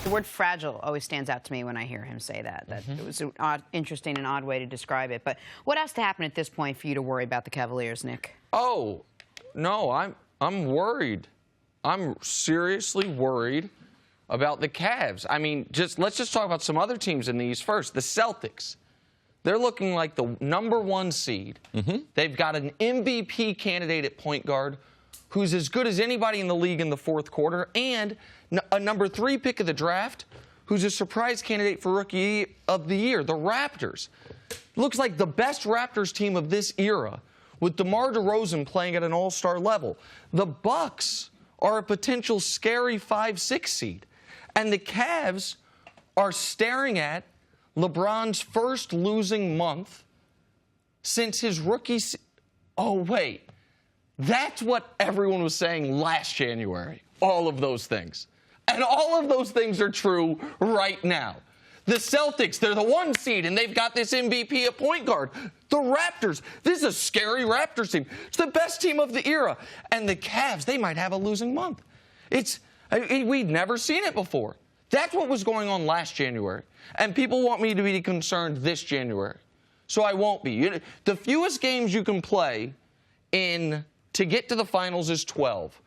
The word fragile always stands out to me when I hear him say that. It was an interesting and odd way to describe it. But what has to happen at this point for you to worry about the Cavaliers, Nick? Oh, no, I'm worried. I'm seriously worried about the Cavs. I mean, let's just talk about some other teams in the East first. The Celtics. They're looking like the #1 seed. They've got an MVP candidate at point guard who's as good as anybody in the league in the fourth quarter, and a #3 pick of the draft who's a surprise candidate for Rookie of the Year, the Raptors. Looks like the best Raptors team of this era, with DeMar DeRozan playing at an all-star level. The Bucks are a potential scary 5-6 seed. And the Cavs are staring at LeBron's first losing month since his rookie season. Oh, wait. That's what everyone was saying last January. All of those things. And all of those things are true right now. The Celtics, they're the 1 seed, and they've got this MVP at point guard. The Raptors, this is a scary Raptors team. It's the best team of the era. And the Cavs, they might have a losing month. We'd never seen it before. That's what was going on last January. And people want me to be concerned this January. So I won't be. The fewest games you can play to get to the finals is 12.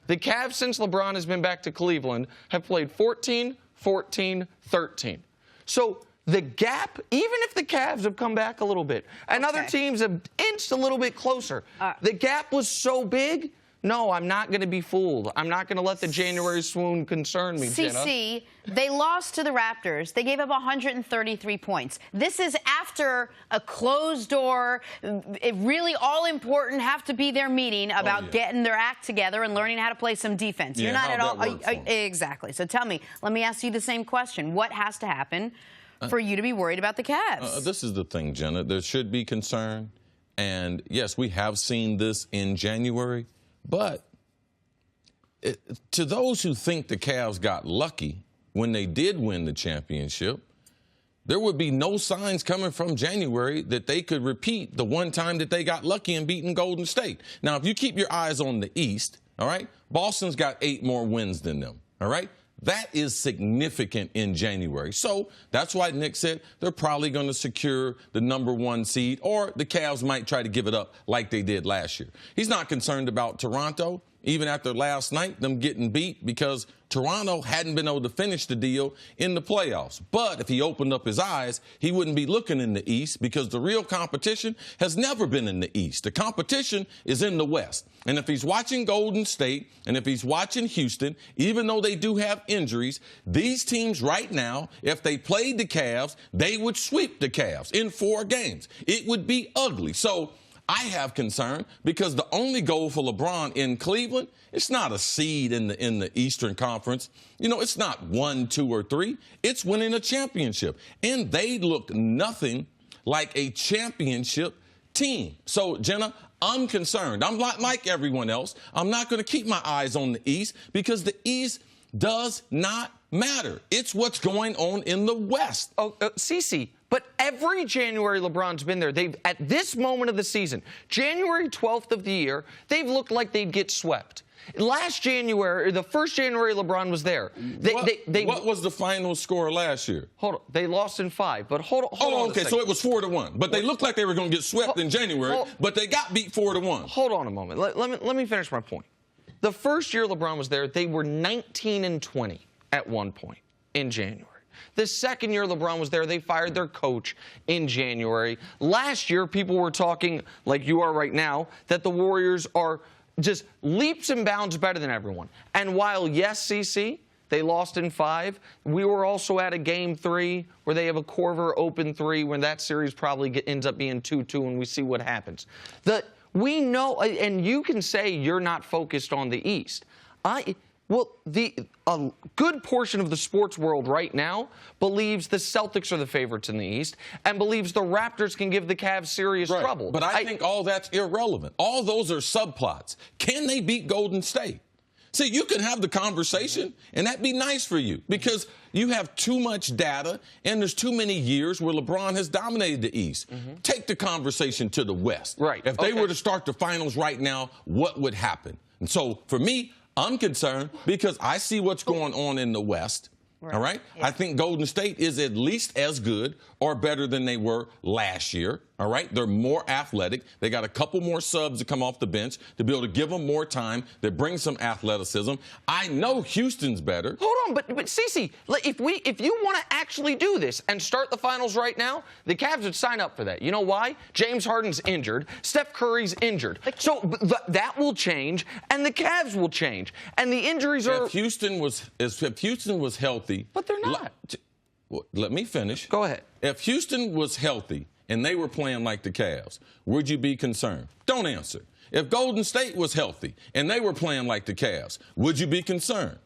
The Cavs, since LeBron has been back to Cleveland, have played 14, 14, 13. So the gap, even if the Cavs have come back a little bit, and other teams have inched a little bit closer, the gap was so big. No, I'm not going to be fooled. I'm not going to let the January swoon concern me, Jenna. CC, they lost to the Raptors. They gave up 133 points. This is after a closed door, really all-important, have-to-be-there meeting about getting their act together and learning how to play some defense. Yeah, You're not at all... Exactly. So tell me, let me ask you the same question. What has to happen for you to be worried about the Cavs? This is the thing, Jenna. There should be concern. And, yes, we have seen this in January. But to those who think the Cavs got lucky when they did win the championship, there would be no signs coming from January that they could repeat the one time that they got lucky in beating Golden State. Now, if you keep your eyes on the East, all right, Boston's got 8 more wins than them, all right? That is significant in January. So that's why Nick said they're probably going to secure the #1 seed, or the Cavs might try to give it up like they did last year. He's not concerned about Toronto, even after last night, them getting beat, because Toronto hadn't been able to finish the deal in the playoffs. But if he opened up his eyes, he wouldn't be looking in the East, because the real competition has never been in the East. The competition is in the West. And if he's watching Golden State and if he's watching Houston, even though they do have injuries, these teams right now, if they played the Cavs, they would sweep the Cavs in 4 games. It would be ugly. So I have concern, because the only goal for LeBron in Cleveland, it's not a seed in the Eastern Conference. You know, it's not 1, 2, or 3. It's winning a championship. And they look nothing like a championship team. So, Jenna, I'm concerned. I'm like everyone else. I'm not going to keep my eyes on the East, because the East does not matter. It's what's going on in the West. Oh, Cece, but every January LeBron's been there, at this moment of the season, January 12th of the year, they've looked like they'd get swept. Last January, or the first January LeBron was there. What was the final score last year? Hold on. They lost in 5, but hold on. Okay, so it was 4-1. But they looked like they were going to get swept in January, but they got beat 4-1. Hold on a moment. Let me finish my point. The first year LeBron was there, they were 19-20 at one point in January. The second year LeBron was there, they fired their coach in January. Last year, people were talking, like you are right now, that the Warriors are just leaps and bounds better than everyone. And while, yes, CC, they lost in 5, we were also at a Game 3 where they have a Korver open 3, when that series probably ends up being 2-2, and we see what happens. We know, and you can say you're not focused on the East. Well, a good portion of the sports world right now believes the Celtics are the favorites in the East and believes the Raptors can give the Cavs serious trouble. But I think all that's irrelevant. All those are subplots. Can they beat Golden State? See, you can have the conversation, and that'd be nice for you, because you have too much data, and there's too many years where LeBron has dominated the East. Take the conversation to the West. Right. If they were to start the finals right now, what would happen? And so, for me, I'm concerned because I see what's going on in the West, All right? Yeah. I think Golden State is at least as good or better than they were last year. All right? They're more athletic. They got a couple more subs to come off the bench to be able to give them more time, that bring some athleticism. I know Houston's better. Hold on, but Cece, if you want to actually do this and start the finals right now, the Cavs would sign up for that. You know why? James Harden's injured. Steph Curry's injured. So that will change, and the Cavs will change. And the injuries are... If Houston was healthy... But they're not. Let me finish. Go ahead. If Houston was healthy and they were playing like the Cavs, would you be concerned? Don't answer. If Golden State was healthy and they were playing like the Cavs, would you be concerned?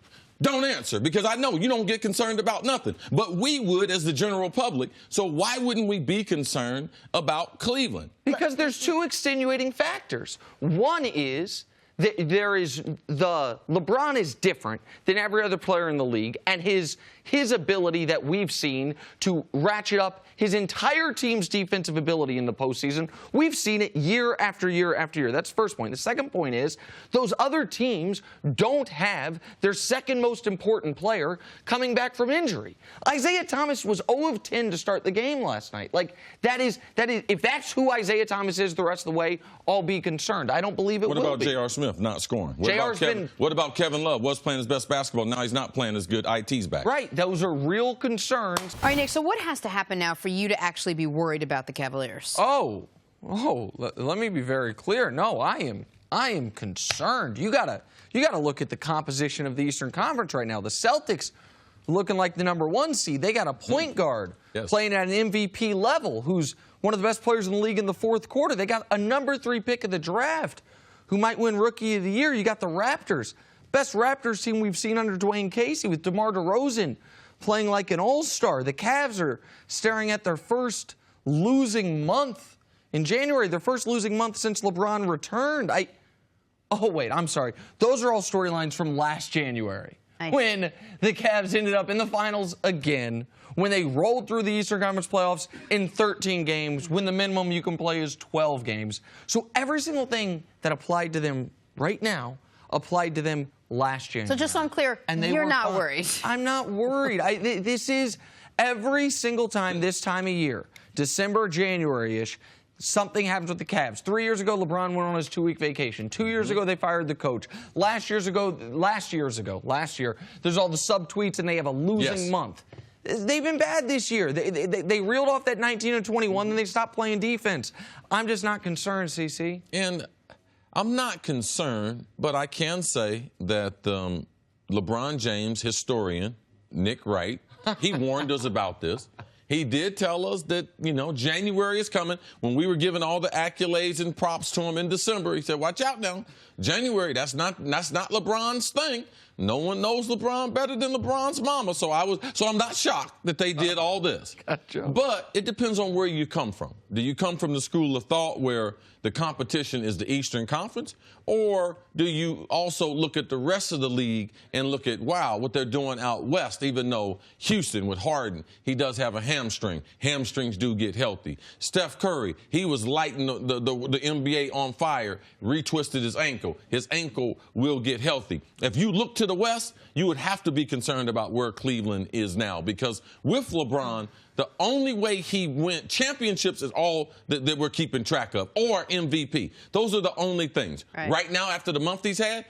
Don't answer, because I know you don't get concerned about nothing. But we would as the general public. So why wouldn't we be concerned about Cleveland? Because there's two extenuating factors. One is... LeBron is different than every other player in the league, and his ability that we've seen to ratchet up his entire team's defensive ability in the postseason, we've seen it year after year after year. That's the first point. The second point is those other teams don't have their second most important player coming back from injury. Isaiah Thomas was 0 of 10 to start the game last night. That is if that's who Isaiah Thomas is the rest of the way, I'll be concerned. I don't believe it will be. What about J.R. Smith not scoring? What about Kevin Love? Was playing his best basketball. Now he's not playing as good. IT's back. Right. Those are real concerns. All right, Nick, so what has to happen now for you to actually be worried about the Cavaliers? Let me be very clear. No, I am concerned. You gotta look at the composition of the Eastern Conference right now. The Celtics looking like the #1 seed. They got a point guard playing at an MVP level who's one of the best players in the league in the fourth quarter. They got a #3 pick of the draft who might win Rookie of the Year. You got the Raptors. Best Raptors team we've seen under Dwayne Casey with DeMar DeRozan playing like an all-star. The Cavs are staring at their first losing month in January, their first losing month since LeBron returned. I'm sorry. Those are all storylines from last January when the Cavs ended up in the finals again, when they rolled through the Eastern Conference playoffs in 13 games, when the minimum you can play is 12 games. So every single thing that applied to them right now applied to them last January. So just so I'm clear, you're not worried. I'm not worried. This is every single time this time of year, December, January-ish, something happens with the Cavs. 3 years ago, LeBron went on his 2-week vacation. 2 years ago, they fired the coach. Last year, there's all the subtweets, and they have a losing month. They've been bad this year. They reeled off that 19-21, and they stopped playing defense. I'm just not concerned, CC. And I'm not concerned, but I can say that LeBron James historian, Nick Wright, he warned us about this. He did tell us that, January is coming. When we were giving all the accolades and props to him in December, he said, watch out now. January, that's not LeBron's thing. No one knows LeBron better than LeBron's mama. So I'm not shocked that they did all this. Gotcha. But it depends on where you come from. Do you come from the school of thought where the competition is the Eastern Conference? Or do you also look at the rest of the league and look at, wow, what they're doing out west, even though Houston with Harden, he does have a hamstring. Hamstrings do get healthy. Steph Curry, he was lighting the NBA on fire, retwisted his ankle. His ankle will get healthy. If you look to the West, you would have to be concerned about where Cleveland is now, because with LeBron, the only way he went championships is all that we're keeping track of, or MVP. Those are the only things. Right now, after the month he's had,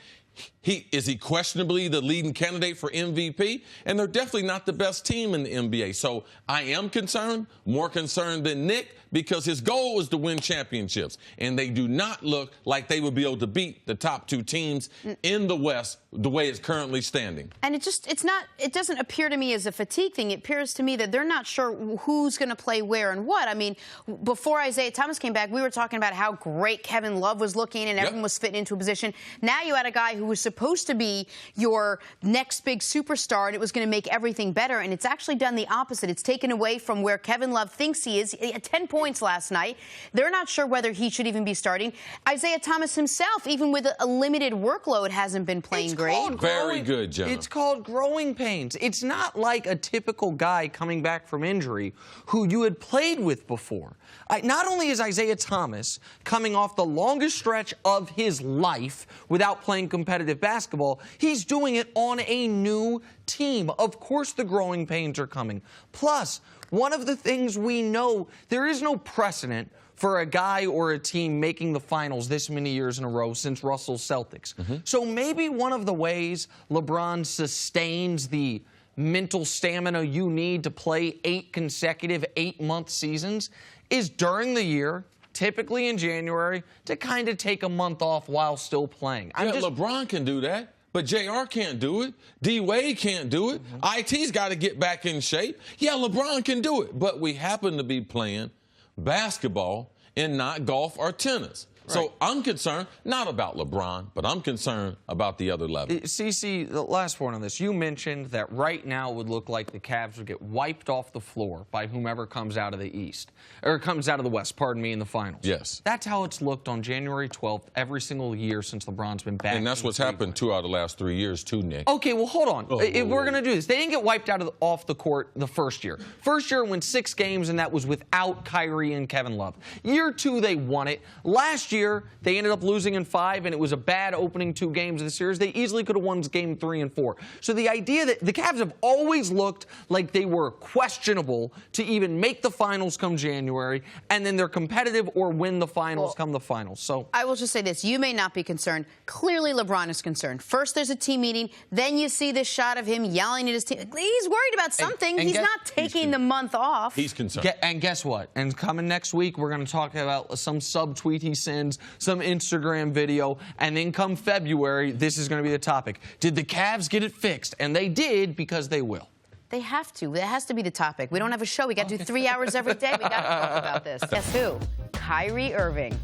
is he questionably the leading candidate for MVP? And they're definitely not the best team in the NBA. So I am concerned, more concerned than Nick, because his goal is to win championships. And they do not look like they would be able to beat the top two teams in the West the way it's currently standing. And it doesn't appear to me as a fatigue thing. It appears to me that they're not sure who's going to play where and what. I mean, before Isaiah Thomas came back, we were talking about how great Kevin Love was looking and everyone was fitting into a position. Now you had a guy who was supposed to be your next big superstar, and it was going to make everything better, and it's actually done the opposite. It's taken away from where Kevin Love thinks he is. He had 10 points points last night. They're not sure whether he should even be starting. Isaiah Thomas himself, even with a limited workload, hasn't been playing great. Very good, Jenna. It's called growing pains. It's not like a typical guy coming back from injury who you had played with before. Not only is Isaiah Thomas coming off the longest stretch of his life without playing competitive basketball, he's doing it on a new team. Of course the growing pains are coming. Plus, one of the things we know, there is no precedent for a guy or a team making the finals this many years in a row since Russell's Celtics. So maybe one of the ways LeBron sustains the mental stamina you need to play 8 consecutive 8-month seasons is during the year, typically in January, to kind of take a month off while still playing. LeBron can do that. But JR can't do it. D-Wade can't do it. IT's got to get back in shape. Yeah, LeBron can do it. But we happen to be playing basketball and not golf or tennis. Right. So I'm concerned, not about LeBron, but I'm concerned about the other level. CC, the last point on this. You mentioned that right now it would look like the Cavs would get wiped off the floor by whomever comes out of the East, or comes out of the West, pardon me, in the finals. Yes. That's how it's looked on January 12th every single year since LeBron's been back. And that's what's happened 2 out of the last 3 years, too, Nick. Okay, well, hold on. If we're going to do this, they didn't get wiped out off the court the first year. First year, went 6 games, and that was without Kyrie and Kevin Love. Year 2, they won it. Last year, they ended up losing in 5, and it was a bad opening 2 games of the series. They easily could have won game 3 and 4. So the idea that the Cavs have always looked like they were questionable to even make the finals come January, and then they're competitive or win the finals come the finals. So I will just say this. You may not be concerned. Clearly, LeBron is concerned. First, there's a team meeting. Then you see this shot of him yelling at his team. He's worried about something. He's not taking the month off. He's concerned. And guess what? And coming next week, we're going to talk about some subtweet he sends, some Instagram video, and then come February, this is going to be the topic. Did the Cavs get it fixed? And they did, because they will. They have to. That has to be the topic. We don't have a show. We got to do 3 hours every day. We got to talk about this. Guess who? Kyrie Irving.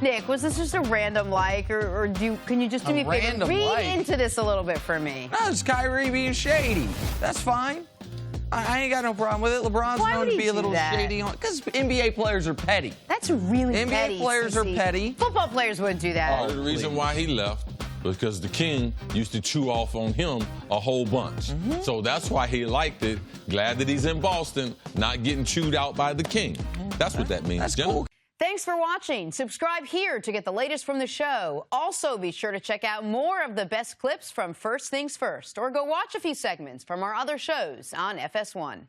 Nick, was this just a random like, or can you just do me a favor? Read into this a little bit for me. No, it's Kyrie being shady. That's fine. I ain't got no problem with it. LeBron's known to be a little shady because NBA players are petty. That's really petty. NBA players are petty. Football players wouldn't do that. The reason why he left was because the king used to chew off on him a whole bunch. So that's why he liked it. Glad that he's in Boston, not getting chewed out by the king. That's what that means. That's cool. Thanks for watching. Subscribe here to get the latest from the show. Also, be sure to check out more of the best clips from First Things First, or go watch a few segments from our other shows on FS1.